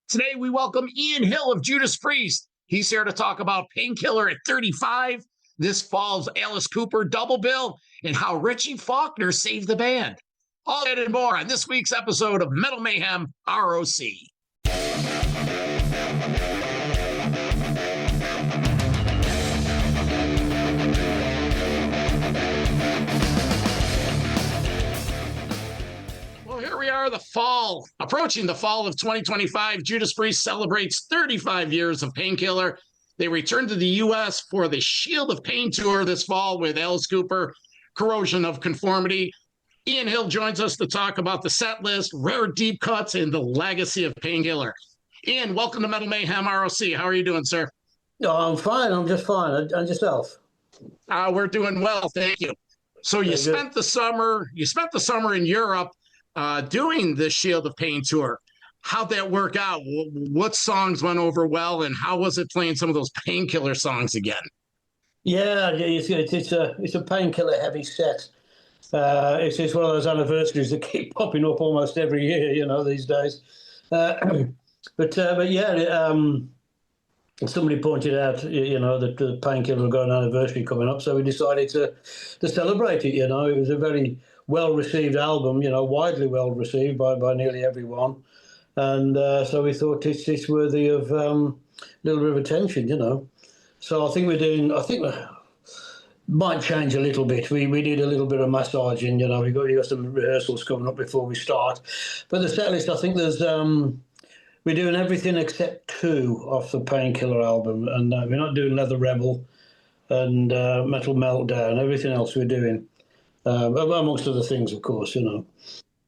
Today, we welcome Ian Hill of Judas Priest. He's here to talk about Painkiller at 35, this fall's Alice Cooper double bill, and how Richie Faulkner saved the band. All that and more on this week's episode of Metal Mayhem ROC. Here we are, approaching the fall of 2025. Judas Priest celebrates 35 years of Painkiller. They return to the U.S. for the Shield of Pain tour this fall with Alice Cooper, Corrosion of Conformity. Ian Hill joins us to talk about the set list, rare deep cuts, and the legacy of Painkiller. Ian, welcome to Metal Mayhem ROC. How are you doing, sir? Oh, I'm fine. I'm just fine. And yourself? We're doing well, thank you. So you spent the summer in Europe. Doing the Shield of Pain tour. How'd that work out? What songs went over well, and how was it playing some of those Painkiller songs again? Yeah, it's a Painkiller heavy set. It's one of those anniversaries that keep popping up almost every year, these days. But yeah, somebody pointed out, that the Painkiller got an anniversary coming up, so we decided to celebrate it. It was a very well-received album, widely well-received by nearly everyone. And so we thought it's worthy of a little bit of attention, So I think we might change a little bit. We did a little bit of massaging, we got some rehearsals coming up before we start. But the set list, I think we're doing everything except 2 off the Painkiller album. And we're not doing Leather Rebel and Metal Meltdown. Everything else we're doing. Amongst other things, of course, So,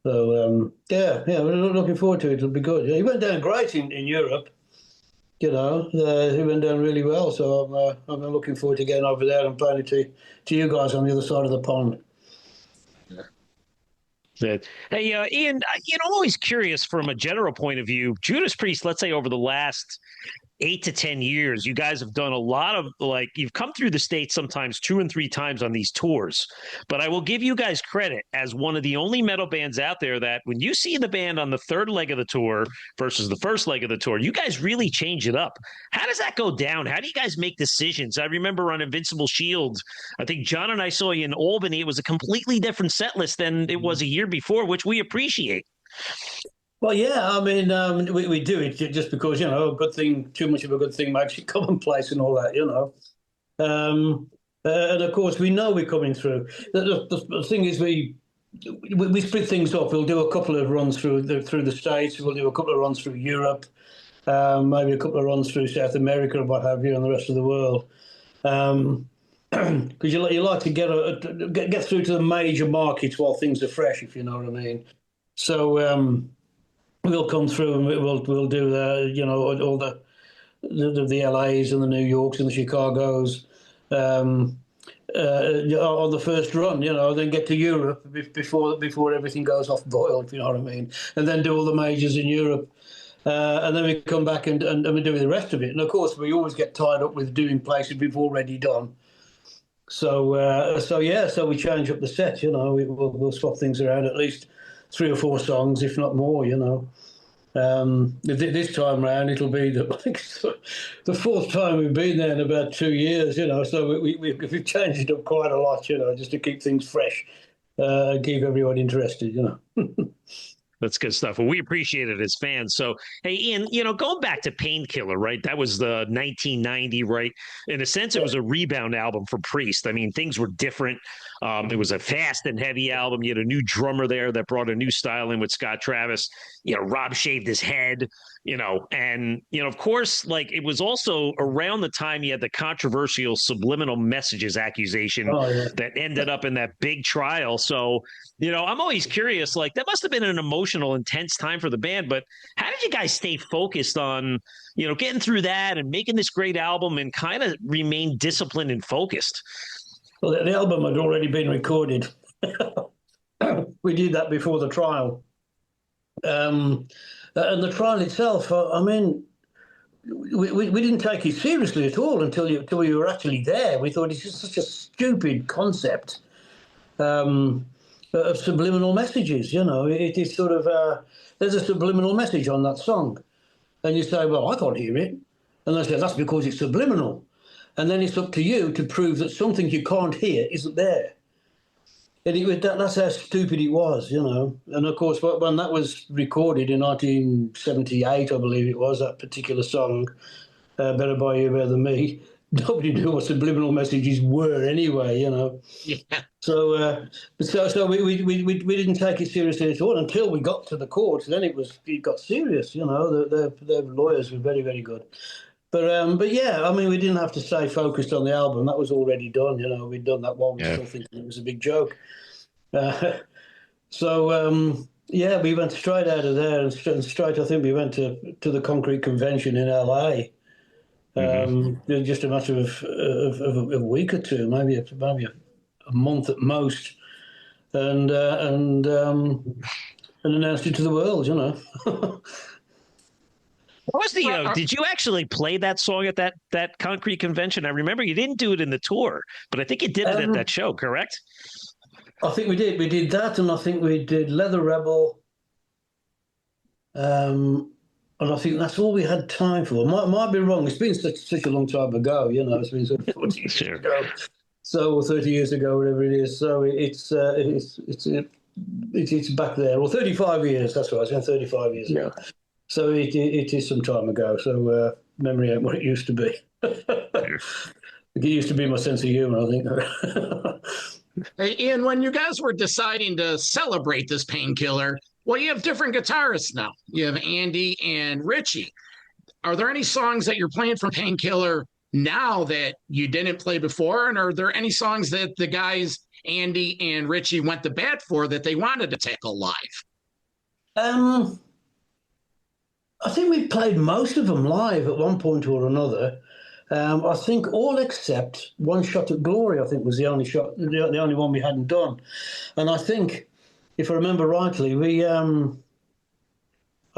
we're looking forward to it. It'll be good. He went down great in Europe, he went down really well. So I'm looking forward to getting over there and playing it to you guys on the other side of the pond. Hey, Ian, I'm always curious from a general point of view. Judas Priest, let's say over the last 8 to 10 years, you guys have done a lot of, you've come through the States sometimes 2 and 3 times on these tours. But I will give you guys credit as one of the only metal bands out there that when you see the band on the 3rd leg of the tour versus the 1st leg of the tour, you guys really change it up. How does that go down? How do you guys make decisions? I remember on Invincible Shield, I think John and I saw you in Albany. It was a completely different set list than it was a year before, which we appreciate. Well, yeah, I mean, we do it just because, a good thing, too much of a good thing makes it commonplace and all that, And, of course, we know we're coming through. The thing is we split things up. We'll do a couple of runs through the States. We'll do a couple of runs through Europe, maybe a couple of runs through South America or what have you, and the rest of the world. Because you like to get through to the major markets while things are fresh, if you know what I mean. So... we'll come through and we'll do all the LAs and the New Yorks and the Chicagos on the first run, then get to Europe before everything goes off boil, if you know what I mean, and then do all the majors in Europe, and then we come back and we do the rest of it. And of course, we always get tied up with doing places we've already done. So we change up the set. We'll swap things around at least 3 or 4 songs, if not more, This time round, it'll be the 4th time we've been there in about 2 years, So we've changed it up quite a lot, just to keep things fresh, keep everyone interested, That's good stuff. Well, we appreciate it as fans. So, hey, Ian, going back to Painkiller, right? That was the 1990, right? In a sense, it was a rebound album for Priest. I mean, things were different. It was a fast and heavy album. You had a new drummer there that brought a new style in with Scott Travis. Rob shaved his head, and, of course, it was also around the time you had the controversial Subliminal Messages accusation that ended up in that big trial. So, I'm always curious, that must have been an emotional, intense time for the band, but how did you guys stay focused on, getting through that and making this great album and kind of remain disciplined and focused? Well, the album had already been recorded. We did that before the trial. And the trial itself, I mean, we didn't take it seriously at all until we were actually there. We thought it's just such a stupid concept. Of subliminal messages, It is sort of there's a subliminal message on that song, And you say, well, I can't hear it. And they say, that's because it's subliminal. And then it's up to you to prove that something you can't hear isn't there. And that's how stupid it was, you know. And, of course, when that was recorded in 1978, I believe it was, that particular song, Better By You, Better Than Me, nobody knew what subliminal messages were anyway, you know. Yeah. So we didn't take it seriously at all until we got to the courts. Then it got serious, you know. Their lawyers were very, very good. But yeah, I mean, we didn't have to stay focused on the album. That was already done, you know. We'd done that while we were still thinking it was a big joke. Yeah, we went straight out of there and straight. I think we went to the Concrete Convention in LA. Just a matter of a week or two, maybe a month at most, and announced it to the world, you know. What was the? Did you actually play that song at that Concrete Convention? I remember you didn't do it in the tour, but I think you did it at that show, correct? I think we did. We did that, and I think we did Leather Rebel. And I think that's all we had time for. Might be wrong. It's been such a long time ago, you know. It's been sort of 40 years ago, or 30 years ago, whatever it is. So it's back there. Well, 35 years. That's right. It's been 35 years ago. So it is some time ago. So memory ain't what it used to be. It used to be my sense of humor, I think. Hey, Ian, when you guys were deciding to celebrate this Painkiller, well, you have different guitarists now. You have Andy and Richie. Are there any songs that you're playing from Painkiller now that you didn't play before? And are there any songs that the guys, Andy and Richie, went to bat for that they wanted to tackle live? I think we played most of them live at one point or another. I think all except One Shot at Glory, I think, was the only one we hadn't done. And I think, if I remember rightly, I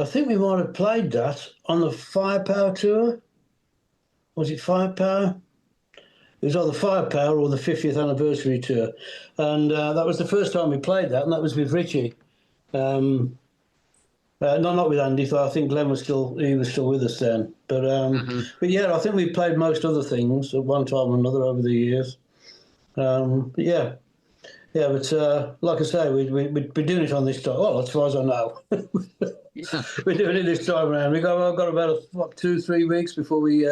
think we might have played that on the Firepower tour. Was it Firepower? It was either Firepower or the 50th anniversary tour. And that was the first time we played that, and that was with Richie. Not with Andy. I think Glenn was still with us then. But yeah, I think we played most other things at one time or another over the years. But like I say, we'd be doing it on this time. Well, as far as I know, we're doing it this time around. I've got about 2-3 weeks before we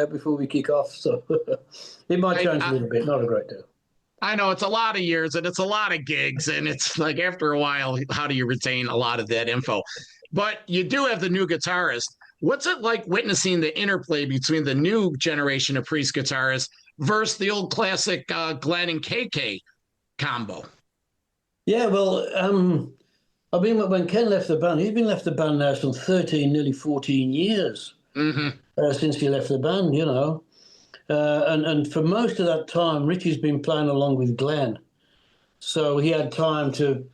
kick off. So it might change a little bit, not a great deal. I know it's a lot of years and it's a lot of gigs, and it's like after a while, how do you retain a lot of that info? But you do have the new guitarist. What's it like witnessing the interplay between the new generation of Priest guitarists versus the old classic Glenn and KK combo? Yeah, well, I mean, when Ken left the band, he's been left the band now some 13, nearly 14 years since he left the band, you know. And for most of that time, Richie's been playing along with Glenn. So he had time to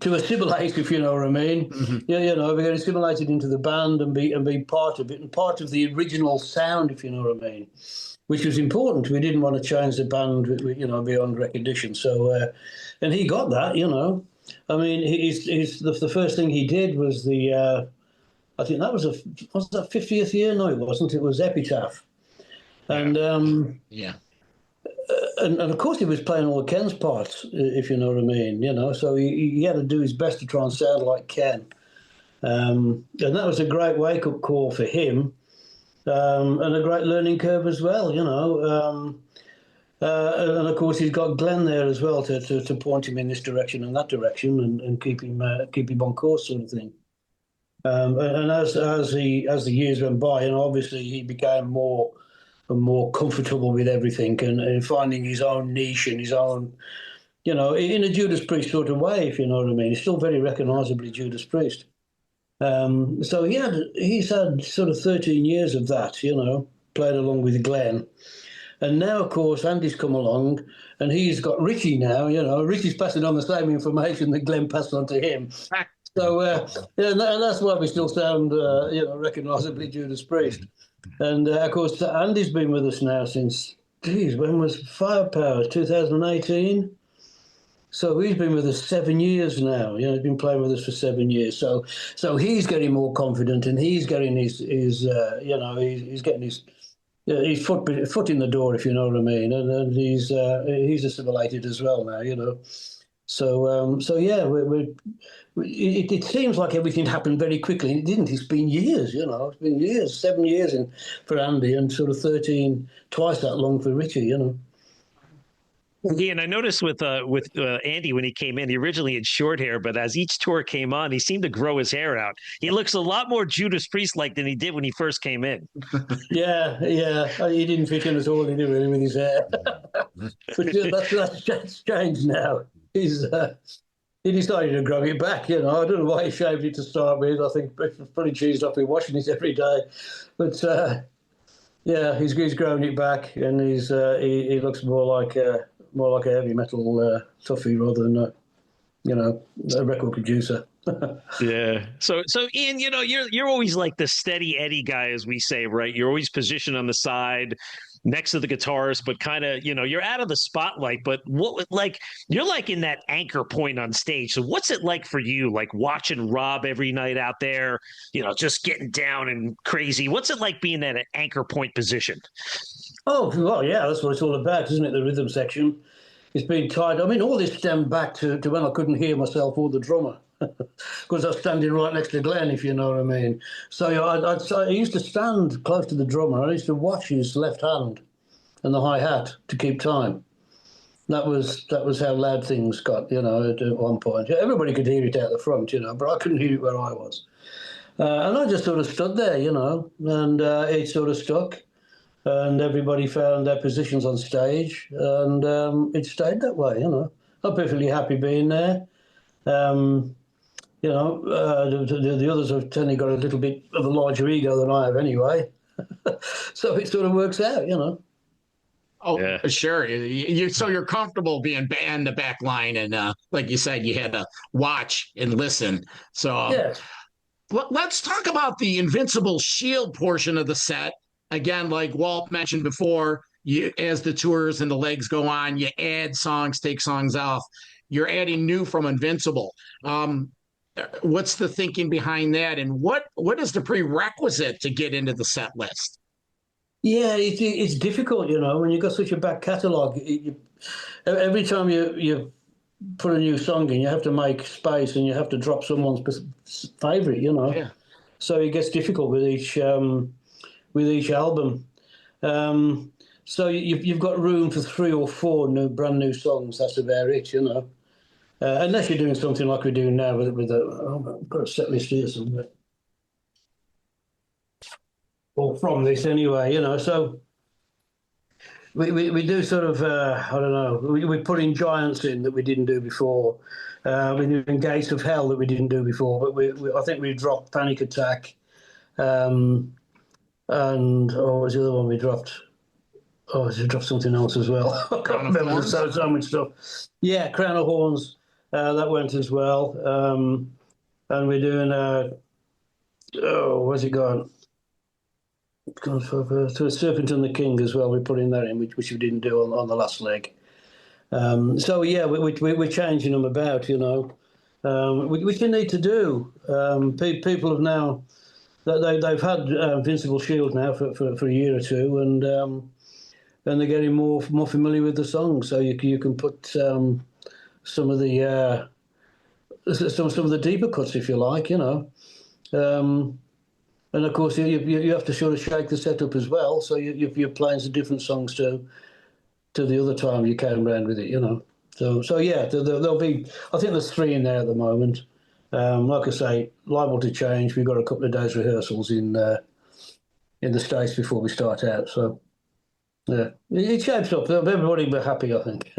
assimilate, if you know what I mean. Yeah, you know, we got assimilated into the band and be part of it and part of the original sound, if you know what I mean, which was important. We didn't want to change the band, you know, beyond recognition. So, and he got that, you know. I mean, the first thing he did was I think that was that 50th year? No, it wasn't. It was Epitaph. And and of course he was playing all of Ken's parts, if you know what I mean, you know. So he had to do his best to try and sound like Ken, and that was a great wake-up call for him, and a great learning curve as well, you know. And of course he's got Glenn there as well to point him in this direction and that direction and keep him on course, sort of thing. And as the years went by, you know, obviously he became more and more comfortable with everything and finding his own niche and his own, you know, in a Judas Priest sort of way, if you know what I mean. He's still very recognisably Judas Priest. So he's had sort of 13 years of that, you know, played along with Glenn. And now, of course, Andy's come along and he's got Richie now, you know. Richie's passing on the same information that Glenn passed on to him. So, yeah, and that's why we still sound, you know, recognisably Judas Priest. And, of course, Andy's been with us now since, when was Firepower? 2018? So he's been with us 7 years now. You know, he's been playing with us for 7 years. So he's getting more confident, and he's getting his you know, he's getting his foot in the door, if you know what I mean. And he's assimilated as well now, you know. So yeah, it seems like everything happened very quickly. It didn't. It's been years, you know. It's been years, 7 years for Andy, and sort of 13, twice that long for Richie, you know. Yeah, and I noticed with Andy when he came in, he originally had short hair, but as each tour came on, he seemed to grow his hair out. He looks a lot more Judas Priest like than he did when he first came in. Yeah, he didn't fit in at all, did he, really, with his hair? But that's changed now. He decided to grow it back, you know. I don't know why he shaved it to start with. I think he's probably cheesed off with washing it every day, but yeah, he's grown it back, and he looks more like a heavy metal toughie rather than you know, a record producer. Yeah. So Ian, you know, you're always like the steady Eddie guy, as we say, right? You're always positioned on the side next to the guitarist, but kind of, you know, you're out of the spotlight, but you're like in that anchor point on stage. So what's it like for you, like watching Rob every night out there, you know, just getting down and crazy? What's it like being at an anchor point position? Oh, well, yeah, that's what it's all about, isn't it? The rhythm section. It's been tied. I mean, all this stemmed back to when I couldn't hear myself or the drummer, because I was standing right next to Glenn, if you know what I mean. So I used to stand close to the drummer. I used to watch his left hand and the hi-hat to keep time. That was how loud things got, you know, at one point. Everybody could hear it out the front, you know, but I couldn't hear it where I was. And I just sort of stood there, you know, and it sort of stuck. And everybody found their positions on stage, and it stayed that way, you know. I'm perfectly happy being there. You know, the others have certainly got a little bit of a larger ego than I have anyway. So it sort of works out, you know. Oh, yeah. Sure. So you're comfortable being in the back line, and like you said, you had to watch and listen. So yes. Let's talk about the Invincible Shield portion of the set. Again, like Walt mentioned before, as the tours and the legs go on, you add songs, take songs off. You're adding new from Invincible. What's the thinking behind that, and what is the prerequisite to get into the set list? Yeah, it's difficult, you know, when you've got such a back catalogue. Every time you put a new song in, you have to make space, and you have to drop someone's favourite, you know. Yeah. So it gets difficult with each album. So you've got room for 3 or 4 brand new songs. That's about it, you know. Unless you're doing something like we're doing now with I've got a set list here somewhere. Or from this anyway, you know. So we do sort of, I don't know, we put in Giants in that we didn't do before. We're doing Gates of Hell that we didn't do before, but I think we dropped Panic Attack. And what was the other one we dropped? Oh, we dropped something else as well. I can't remember. There's so much stuff. Yeah, Crown of Horns, that went as well. And we're doing, where's it gone? It's gone to a Serpent and the King as well. We're putting that in, which we didn't do on the last leg. So yeah, we're changing them about, you know, which you need to do. People have now. They've had Invincible Shield now for a year or two, and they're getting more familiar with the songs. So you can put some of the deeper cuts, if you like, you know. And of course you have to sort of shake the setup as well. So you're playing some different songs to the other time you came around with it, you know. So yeah, there'll be. I think there's 3 in there at the moment. Like I say, liable to change. We've got a couple of days rehearsals in the States before we start out. So, yeah, it shapes up. Everybody will be happy, I think.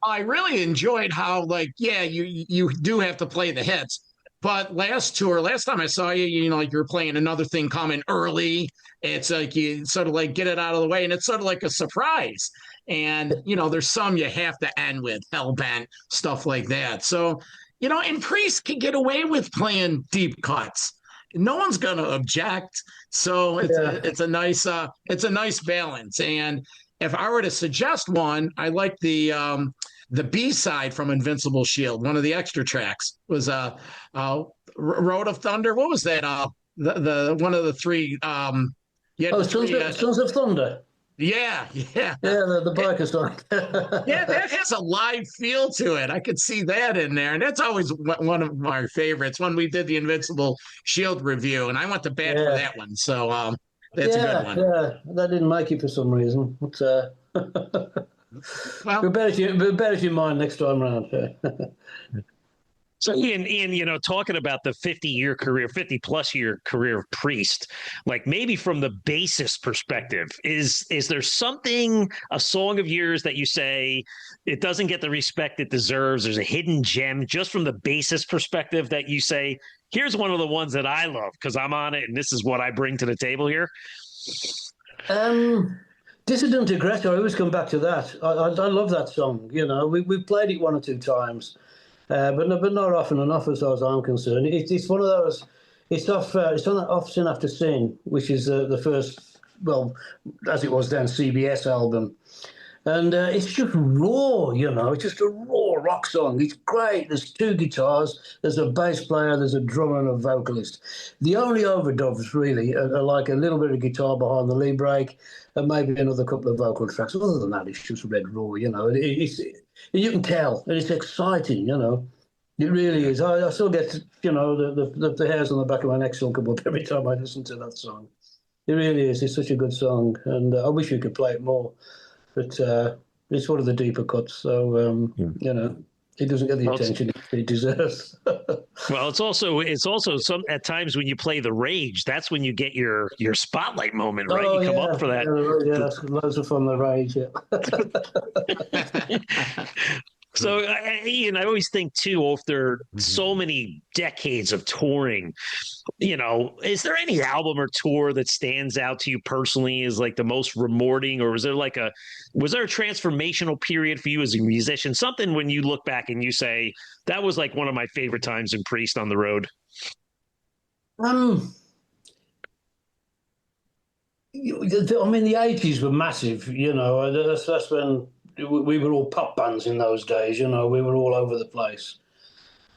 I really enjoyed how, like, yeah, you do have to play the hits. But last time I saw you, you know, like you're playing Another Thing Coming early. It's like you sort of like get it out of the way, and it's sort of like a surprise. And, you know, there's some you have to end with, Hellbent, stuff like that. So, you know, and Priest can get away with playing deep cuts. No one's going to object. So it's a nice balance. And if I were to suggest one, I like the the B-side from Invincible Shield, one of the extra tracks, was Road of Thunder. What was that? The one of the three. Sons of Thunder. Yeah. Yeah, the biker song. Yeah, that has a live feel to it. I could see that in there. And that's always one of my favorites when we did the Invincible Shield review. And I went to bat for that one. So that's a good one. Yeah, that didn't make it for some reason. But, well, we'll bear it in mind next time around. So Ian, talking about the 50-plus year career of Priest, like maybe from the bassist perspective, is there something, a song of yours that you say it doesn't get the respect it deserves? There's a hidden gem just from the bassist perspective that you say, here's one of the ones that I love because I'm on it and this is what I bring to the table here? Dissident Aggressor, I always come back to that. I love that song. We played it one or two times. But not often enough, as far as I'm concerned. It's one of those. It's on Sin After Sin, which is the first, well, as it was then, CBS album, and it's just raw. It's just a raw rock song. It's great. There's two guitars. There's a bass player. There's a drummer and a vocalist. The only overdubs really are like a little bit of guitar behind the lead break, and maybe another couple of vocal tracks. Other than that, it's just red raw. You can tell, and it's exciting, It really is. I still get, the hairs on the back of my neck still come up every time I listen to that song. It really is. It's such a good song, and I wish we could play it more. But it's one of the deeper cuts, so it doesn't get the attention it deserves. Well, it's also some at times when you play the Rage, that's when you get your spotlight moment, right? You come up for that. Yeah, that's loads of fun. The Rage, yeah. So, Ian, I always think, too, after so many decades of touring, is there any album or tour that stands out to you personally as like the most rewarding, or was there a transformational period for you as a musician? Something when you look back and you say, that was like one of my favorite times in Priest on the road? The 80s were massive, that's when we were all pop bands in those days, we were all over the place.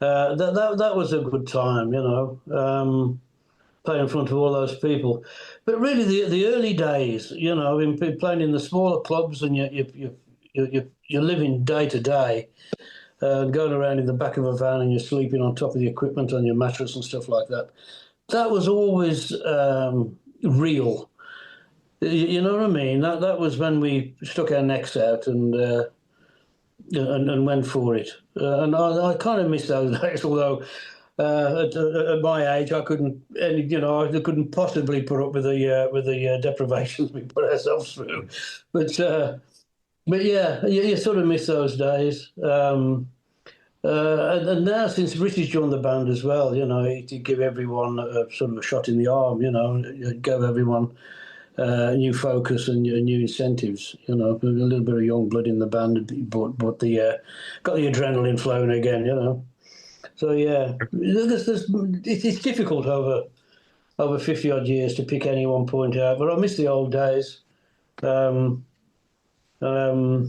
That was a good time, playing in front of all those people. But really, the early days, playing in the smaller clubs, and you're living day to day, going around in the back of a van, and you're sleeping on top of the equipment on your mattress and stuff like that. That was always real. You know what I mean? That was when we stuck our necks out and went for it. And I kind of miss those days. Although at my age, I couldn't possibly put up with the deprivations we put ourselves through. But yeah, you sort of miss those days. And now, since Richie's joined the band as well, he give everyone sort of a shot in the arm. Give everyone new focus and new incentives, a little bit of young blood in the band, but got the adrenaline flowing again, So yeah, it's difficult over 50 odd years to pick any one point out, but I miss the old days, and I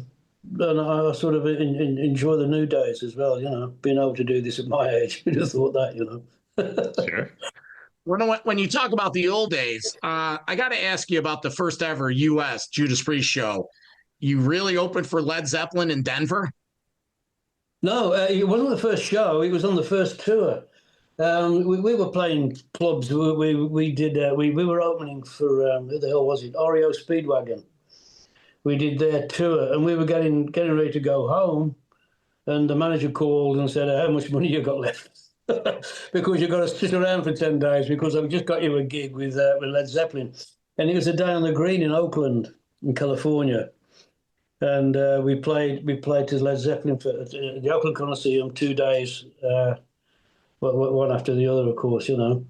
sort of enjoy the new days as well, being able to do this at my age. Who'd have thought that, Sure. When you talk about the old days, I got to ask you about the first ever U.S. Judas Priest show. You really opened for Led Zeppelin in Denver? No, it wasn't the first show. It was on the first tour. We were playing clubs. We were opening for who the hell was it? REO Speedwagon. We did their tour, and we were getting ready to go home, and the manager called and said, "How much money you got left?" Because you've got to sit around for 10 days because I've just got you a gig with Led Zeppelin. And it was a day on the green in Oakland, in California. And we played to Led Zeppelin for the Oakland Coliseum 2 days, one after the other, of course, And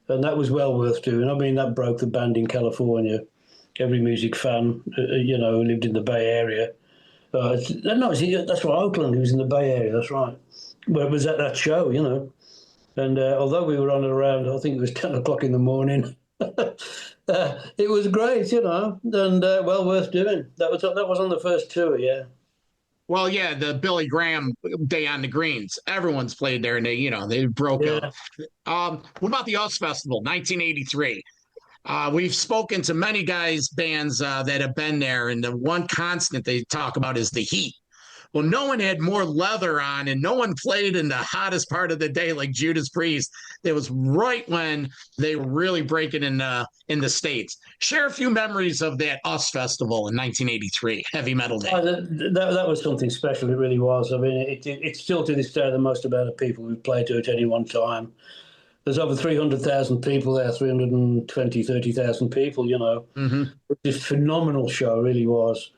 that was well worth doing. I mean, that broke the band in California. Every music fan, who lived in the Bay Area. That's right, Oakland, he was in the Bay Area, that's right. Well, it was at that show, And although we were on around, I think it was 10 o'clock in the morning, it was great, and well worth doing. That was on the first tour, yeah. Well, yeah, the Billy Graham Day on the Greens. Everyone's played there, and they broke Yeah. out. What about the US Festival, 1983? We've spoken to many guys, bands that have been there, and the one constant they talk about is the heat. Well, no one had more leather on, and no one played in the hottest part of the day like Judas Priest. It was right when they were really breaking in the States. Share a few memories of that US Festival in 1983, Heavy Metal Day. That was something special. It really was. I mean, it's still to this day the most amount of people who played to it at any one time. There's over 300,000 people there, 30,000 people, Mm-hmm. It's a phenomenal show, really was.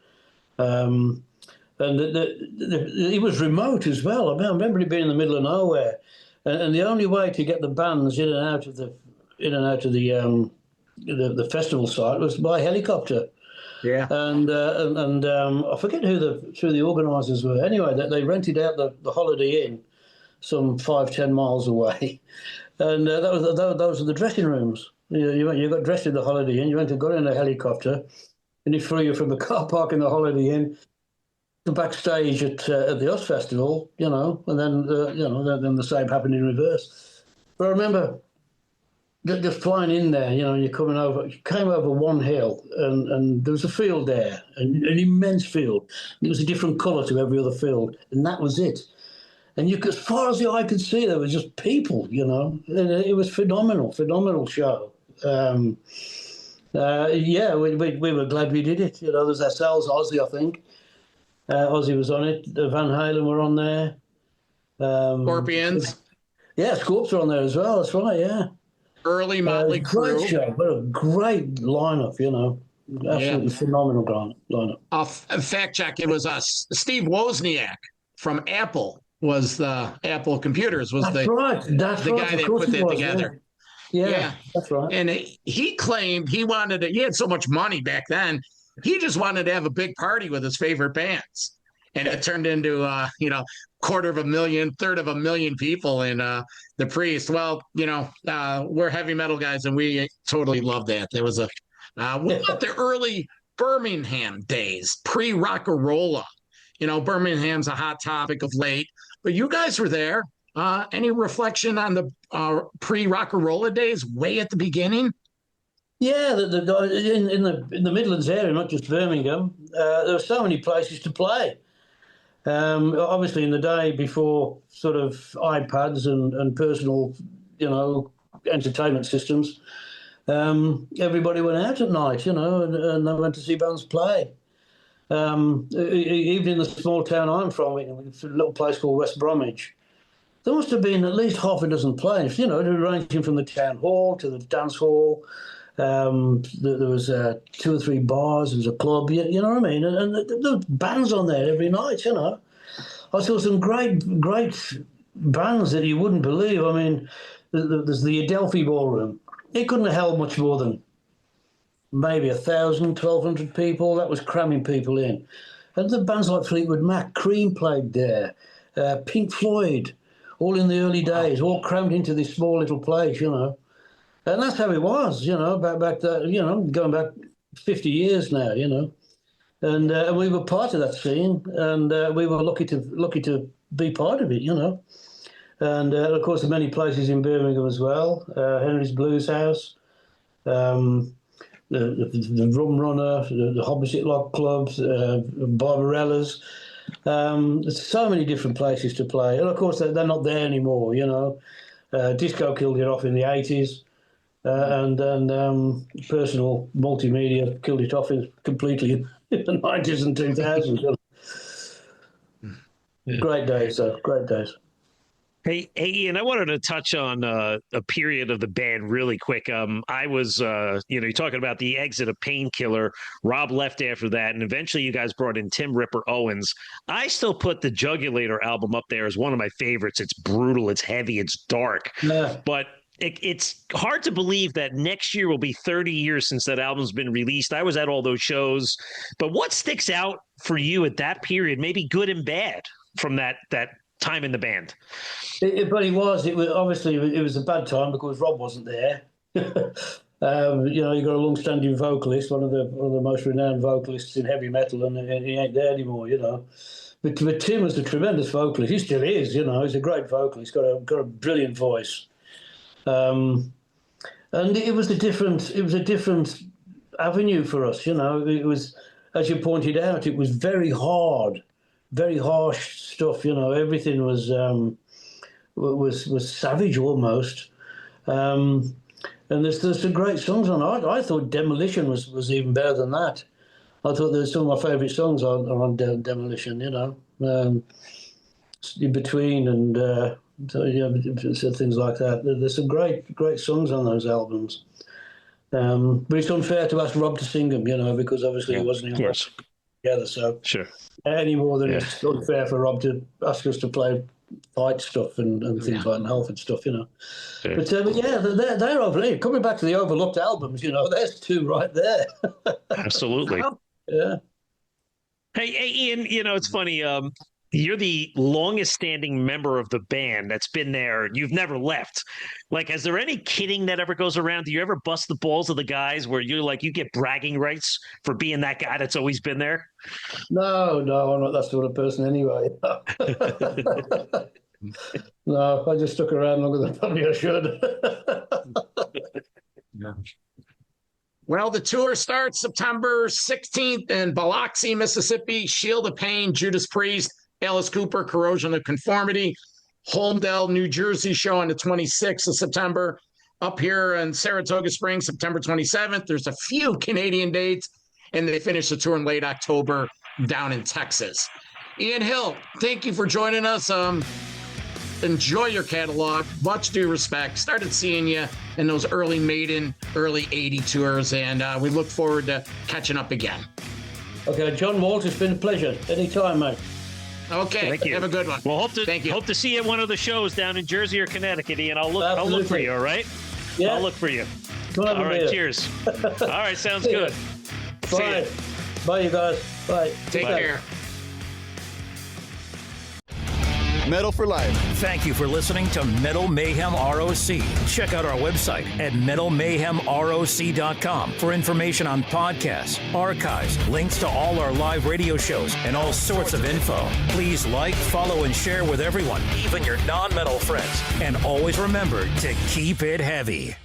And it was remote as well. I remember it being in the middle of nowhere, and the only way to get the bands in and out of the festival site was by helicopter. Yeah. And I forget who the organisers were. Anyway, they rented out the Holiday Inn, some 5-10 miles away, and those were the dressing rooms. You got dressed in the Holiday Inn. You got in a helicopter, and it flew you from the car park in the Holiday Inn the backstage at the US Festival, and then then the same happened in reverse. But I remember just flying in there, and you came over one hill, and there was a field there, an immense field. It was a different colour to every other field, and that was it. And as far as the eye could see, there was just people, and it was phenomenal show. Yeah, we were glad we did it. There's ourselves, Ozzy, I think. Ozzy was on it. Van Halen were on there. Scorpions. Yeah, Scorps were on there as well. That's right, yeah. Early Motley Crue. Great show. What a great lineup, Absolutely phenomenal lineup. Fact check, it was Steve Wozniak from Apple was the Apple Computers. That's right. The guy that put that together. Yeah, that's right. And he claimed he had so much money back then, he just wanted to have a big party with his favorite bands. And it turned into, third of a million people in the Priest. Well, we're heavy metal guys, and we totally love that. There was what about the early Birmingham days, pre-Rock-a-Rolla? Birmingham's a hot topic of late, but you guys were there. Any reflection on the pre-Rock-a-Rolla days way at the beginning? Yeah, in the Midlands area, not just Birmingham, there were so many places to play. Obviously, in the day before sort of iPads and personal, entertainment systems, everybody went out at night, and they went to see bands play. Even in the small town I'm from, it's a little place called West Bromwich, there must have been at least half a dozen places, ranging from the town hall to the dance hall. There was 2 or 3 bars. There was a club. You know what I mean? And there were bands on there every night. I saw some great bands that you wouldn't believe. I mean, there's the Adelphi Ballroom. It couldn't have held much more than maybe 1,000, 1,200 people. That was cramming people in. And the bands like Fleetwood Mac, Cream played there, Pink Floyd, all in the early days, all crammed into this small little place. And that's how it was, back going back 50 years now, and we were part of that scene, and we were lucky to be part of it, and of course, there are many places in Birmingham as well, Henry's Blues House, the Rum Runner, the Hobbit Lock Clubs, Barbarella's. There's so many different places to play, and of course, they're not there anymore, Disco killed it off in the 80s. And then personal multimedia killed it off completely in the 90s and 2000s. Great days, though. Great days. Hey, Ian, I wanted to touch on a period of the band really quick. I was, you're talking about the exit of Painkiller. Rob left after that, and eventually you guys brought in Tim Ripper Owens. I still put the Jugulator album up there as one of my favorites. It's brutal, it's heavy, it's dark. Yeah. But it's hard to believe that next year will be 30 years since that album's been released. I was at all those shows. But what sticks out for you at that period, maybe good and bad, from that time in the band? It was obviously it was a bad time because Rob wasn't there. You got a long-standing vocalist, one of the most renowned vocalists in heavy metal, and he ain't there anymore. But Tim was a tremendous vocalist. He still is, He's a great vocalist. He's got a brilliant voice. And it was a different avenue for us, It was, as you pointed out, it was very hard, very harsh stuff. Everything was savage almost. And there's some great songs on it. I thought Demolition was even better than that. I thought there's some of my favourite songs on Demolition, In Between and so things like that. There's some great songs on those albums. But it's unfair to ask Rob to sing them, because obviously he wasn't together. So sure. Any more than it's unfair for Rob to ask us to play fight stuff and things like Halford stuff, Sure. But they're overlooked. Coming back to the overlooked albums, there's two right there. Absolutely. Yeah. Hey, Ian, it's funny. You're the longest standing member of the band that's been there. You've never left. Like, is there any kidding that ever goes around? Do you ever bust the balls of the guys where you're like, you get bragging rights for being that guy that's always been there? No, I'm not that sort of person anyway. No, I just stuck around longer than probably I should. Yeah. Well, the tour starts September 16th in Biloxi, Mississippi. Shield of Pain, Judas Priest, Alice Cooper, Corrosion of Conformity. Holmdel, New Jersey show on the 26th of September. Up here in Saratoga Springs, September 27th. There's a few Canadian dates, and they finish the tour in late October down in Texas. Ian Hill, thank you for joining us. Enjoy your catalog. Much due respect. Started seeing you in those early Maiden, early 80 tours, and we look forward to catching up again. Okay, John Walt, it's been a pleasure. Anytime, mate. Okay, thank you. Have a good one. Well, hope to see you at one of the shows down in Jersey or Connecticut, Ian. I'll look for you, all right? Yeah. I'll look for you. All right, cheers. All right, sounds good. Bye. Bye, you guys. Bye. Take care. Metal for Life. Thank you for listening to Metal Mayhem ROC. Check out our website at metalmayhemroc.com for information on podcasts, archives, links to all our live radio shows, and all sorts of info. Please like, follow, and share with everyone, even your non-metal friends. And always remember to keep it heavy.